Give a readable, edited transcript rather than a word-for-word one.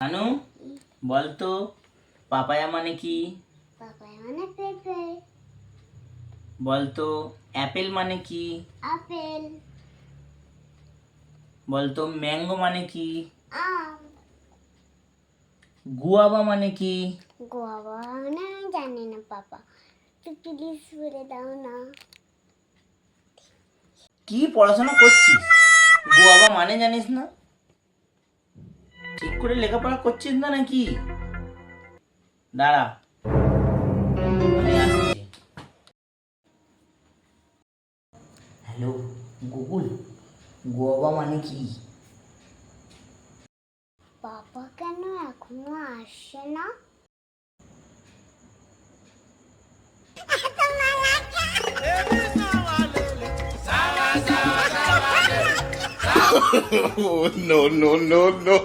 আনু বলতো পাপায়া মানে কি? পাপায়া মানে পেঁপে। বলতো অ্যাপেল মানে কি? আপেল। বলতো ম্যাঙ্গো মানে কি? আম। গুয়াভা মানে কি? গোয়াবা মানে আমি জানি না পাপা, তুই প্লিজ বলে দাও না। কি পড়াশোনা করছিস? গুয়াভা মানে জানিস না? ঠিক করে লেখাপড়া করছিস না নাকি? দাঁড়া, আমি আসছি। হ্যালো গুগল, গুয়াভা মানে কি? পাপা কেন এখনো আসছে না? Oh, no, no, no, no.